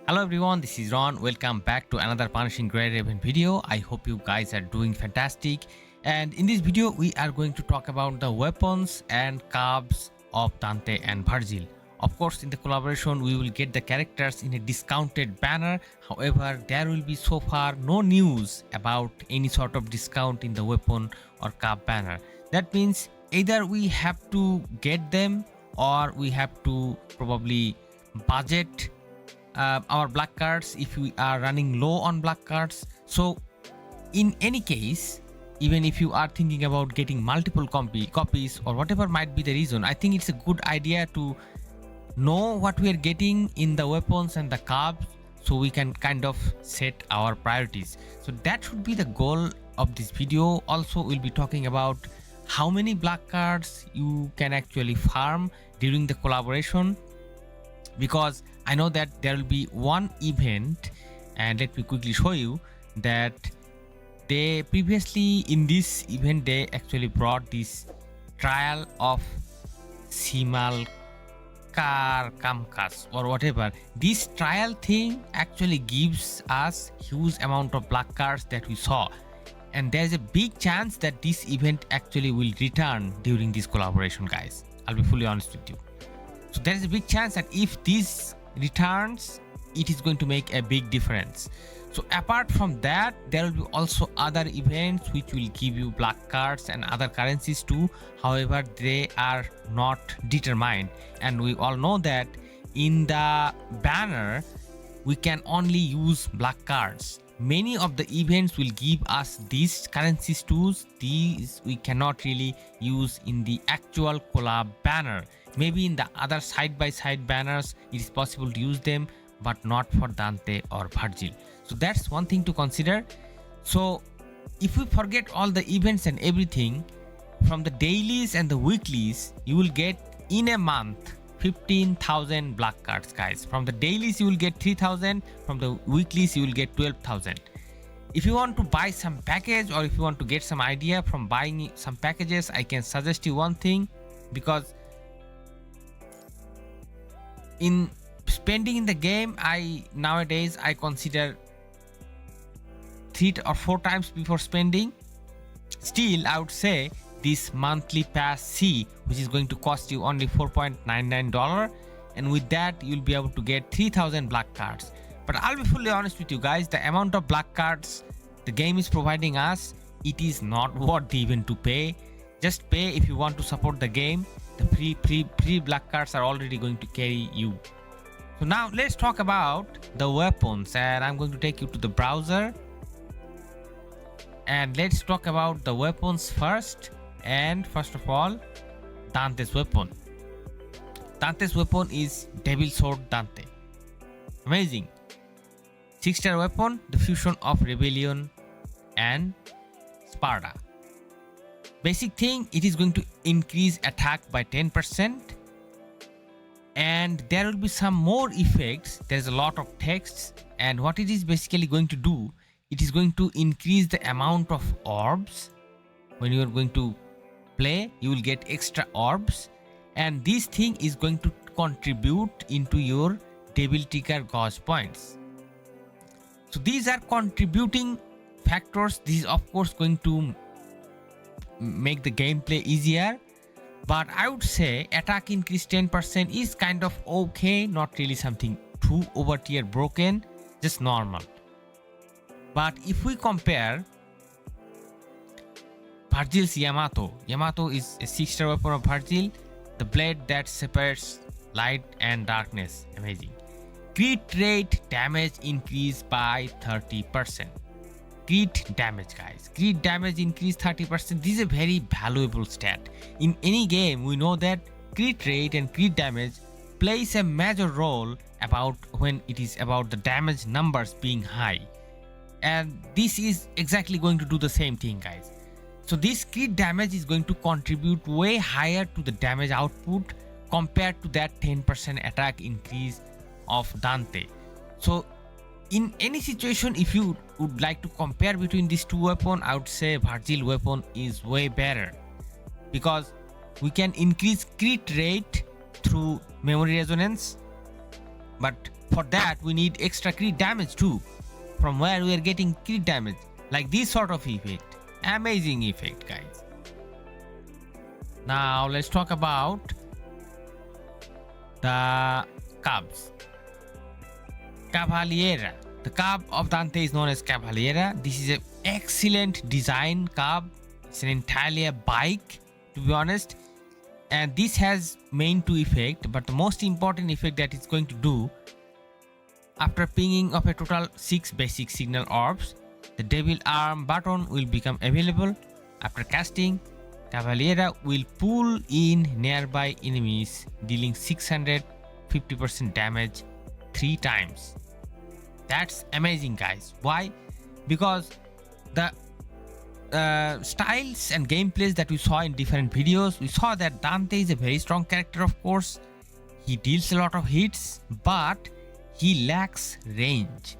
Hello everyone, this is Ron. Welcome back to another Punishing Gray Raven video. I hope you guys are doing fantastic. And in this video, we are going to talk about the weapons and CUBs of Dante and Virgil. Of course, in the collaboration, we will get the characters in a discounted banner. However, there will be so far no news about any sort of discount in the weapon or CUB banner. That means either we have to get them or we have to probably budget our black cards if we are running low on black cards. So in any case, even if you are thinking about getting multiple copies or whatever might be the reason, I think it's a good idea to know what we are getting in the weapons and the CUBs so we can kind of set our priorities. So that should be the goal of this video. Also, we'll be talking about how many black cards you can actually farm during the collaboration, because I know that there will be one event, and let me quickly show you that they previously in this event they actually brought this trial of Simal Kamkas or whatever. This trial thing actually gives us huge amount of black cards that we saw, and there's a big chance that this event actually will return during this collaboration, guys. I'll be fully honest with you. So there is a big chance that if this returns, it is going to make a big difference. So apart from that, there will be also other events which will give you black cards and other currencies too. However, they are not determined, and we all know that in the banner we can only use black cards. Many of the events will give us these currencies too. These we cannot really use in the actual collab banner. Maybe in the other side-by-side banners it is possible to use them, but not for Dante or Virgil. So that's one thing to consider. So if we forget all the events and everything, from the dailies and the weeklies, you will get in a month 15,000 black cards, guys. From the dailies you will get 3,000, from the weeklies you will get 12,000. If you want to buy some package, or if you want to get some idea from buying some packages, I can suggest you one thing, because in spending in the game, nowadays I consider 3 or 4 times before spending. Still, I would say this monthly pass C, which is going to cost you only $4.99, and with that you'll be able to get 3,000 black cards. But I'll be fully honest with you guys, the amount of black cards the game is providing us, it is not worth even to pay. Just pay if you want to support the game. The free black cards are already going to carry you. So now let's talk about the weapons, and I'm going to take you to the browser, and let's talk about the weapons first. And first of all, Dante's weapon. Dante's weapon is Devil Sword Dante. Amazing. 6-star weapon, the fusion of Rebellion and Sparta. Basic thing, it is going to increase attack by 10%, and there will be some more effects. There's a lot of texts, and what it is basically going to do, it is going to increase the amount of orbs. When you are going to play, you will get extra orbs, and this thing is going to contribute into your Devil Trigger Gauge points. So these are contributing factors. This is of course going to make the gameplay easier, but I would say attack increase 10% is kind of okay, not really something too over tier broken, just normal. But if we compare Virgil's Yamato is a 6-star weapon of Virgil, the blade that separates light and darkness. Amazing. Crit rate damage increase by 30%. Crit damage, guys. Crit damage increase 30%. This is a very valuable stat. In any game, we know that crit rate and crit damage plays a major role about when it is about the damage numbers being high. And this is exactly going to do the same thing, guys. So this crit damage is going to contribute way higher to the damage output compared to that 10% attack increase of Dante. So in any situation, if you would like to compare between these two weapons, I would say Virgil weapon is way better, because we can increase crit rate through memory resonance, but For that we need extra crit damage too, from where we are getting crit damage, like this sort of effect. Amazing effect, guys. Now let's talk about the CUBs. Cavaliera. The CUB of Dante is known as Cavaliera. This is an excellent design CUB. It's an entirely a bike, to be honest. And this has main 2 effect, but the most important effect that it's going to do, after pinging of a total 6 basic signal orbs, the Devil Arm button will become available. After casting, Cavaliera will pull in nearby enemies, dealing 650% damage 3 times. That's amazing, guys. Why? Because the styles and gameplays that we saw in different videos, we saw that Dante is a very strong character, of course. He deals a lot of hits, but he lacks range.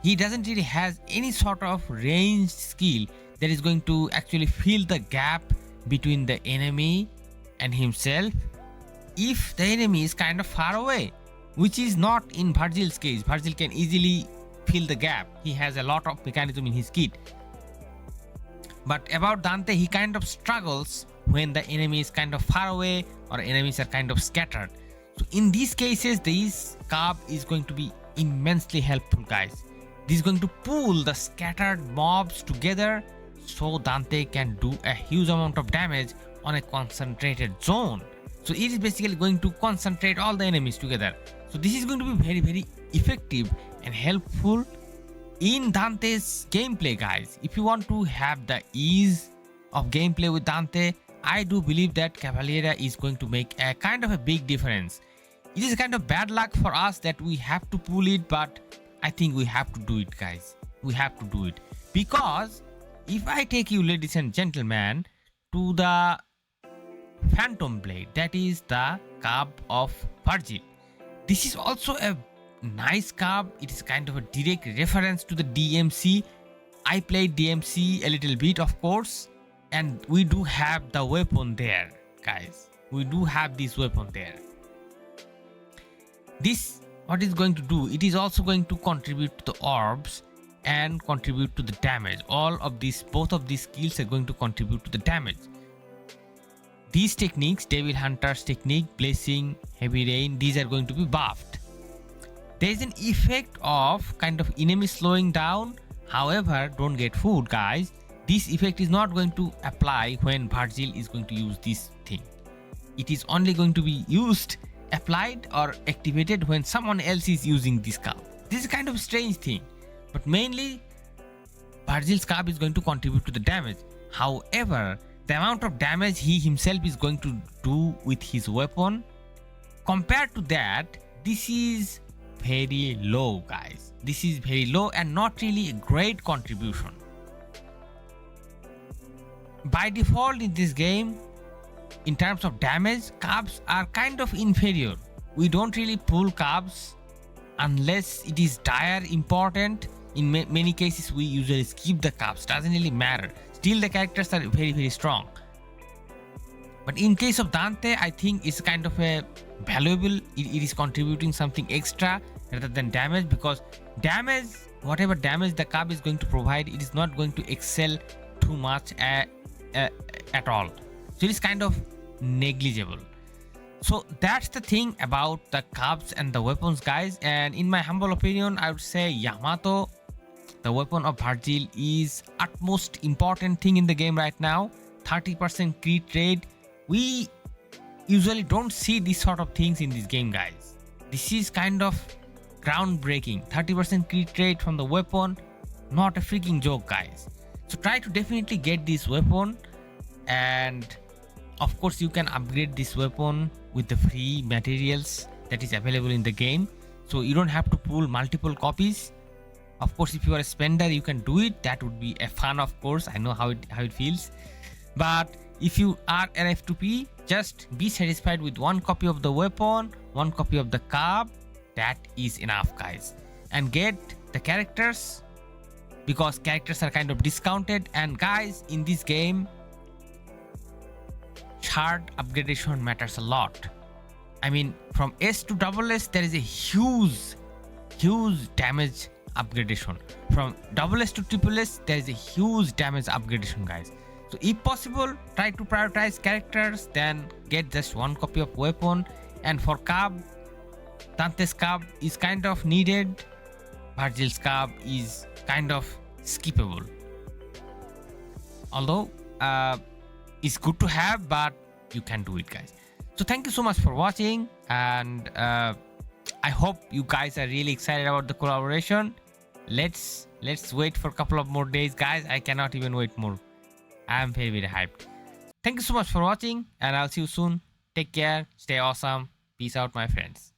He doesn't really has any sort of range skill that is going to actually fill the gap between the enemy and himself if the enemy is kind of far away, which is not in Virgil's case. Virgil can easily fill the gap. He has a lot of mechanism in his kit. But about Dante, he kind of struggles when the enemy is kind of far away or enemies are kind of scattered. So in these cases, this CUB is going to be immensely helpful, guys. This is going to pull the scattered mobs together so Dante can do a huge amount of damage on a concentrated zone. So it is basically going to concentrate all the enemies together. So this is going to be very, very effective and helpful in Dante's gameplay, guys. If you want to have the ease of gameplay with Dante, I do believe that Cavaliera is going to make a kind of a big difference. It is kind of bad luck for us that we have to pull it, but I think we have to do it, guys. We have to do it, because if I take you, ladies and gentlemen, to the Phantom Blade, that is the CUB of Virgil. This is also a nice CUB. It is kind of a direct reference to the DMC. I played DMC a little bit, of course, and we do have the weapon there, guys. We do have this weapon there. This, what is going to do, it is also going to contribute to the orbs and contribute to the damage. All of these, both of these skills are going to contribute to the damage. These techniques, Devil Hunter's technique, Blessing, Heavy Rain, these are going to be buffed. There is an effect of kind of enemy slowing down. However, don't get fooled, guys. This effect is not going to apply when Virgil is going to use this thing. It is only going to be used, applied or activated when someone else is using this CUB. This is kind of a strange thing, but mainly Virgil's CUB is going to contribute to the damage. However, the amount of damage he himself is going to do with his weapon, compared to that, this is very low, guys. This is very low and not really a great contribution. By default in this game, in terms of damage, CUBs are kind of inferior. We don't really pull CUBs unless it is dire important. In many cases, we usually skip the CUBs. Doesn't really matter. Still, the characters are very, very strong. But in case of Dante, I think it's kind of a valuable. It is contributing something extra rather than damage, because damage, whatever damage the CUB is going to provide, it is not going to excel too much at all. So it is kind of negligible. So that's the thing about the CUBs and the weapons, guys. And in my humble opinion, I would say Yamato, the weapon of Virgil, is utmost important thing in the game right now. 30% crit rate. We usually don't see these sort of things in this game, guys. This is kind of groundbreaking. 30% crit rate from the weapon, not a freaking joke, guys. So try to definitely get this weapon, and of course you can upgrade this weapon with the free materials that is available in the game. So you don't have to pull multiple copies. Of course, if you are a spender, you can do it. That would be a fun, of course. I know how it feels. But if you are an F2P, just be satisfied with one copy of the weapon, one copy of the CUB. That is enough, guys. And get the characters, because characters are kind of discounted. And guys, in this game, shard upgradation matters a lot. I mean, from S to SS, there is a huge huge damage upgradation. From double S to triple S, there is a huge damage upgradation, guys. So if possible, try to prioritize characters, then get just one copy of weapon. And for CUB, Dante's CUB is kind of needed. Virgil's CUB is kind of skippable. Although it's good to have, but you can do it, guys. So thank you so much for watching, and I hope you guys are really excited about the collaboration. Let's wait for a couple of more days, guys. I cannot even wait more. I am very hyped. Thank you so much for watching, and I'll see you soon. Take care, stay awesome. Peace out, my friends.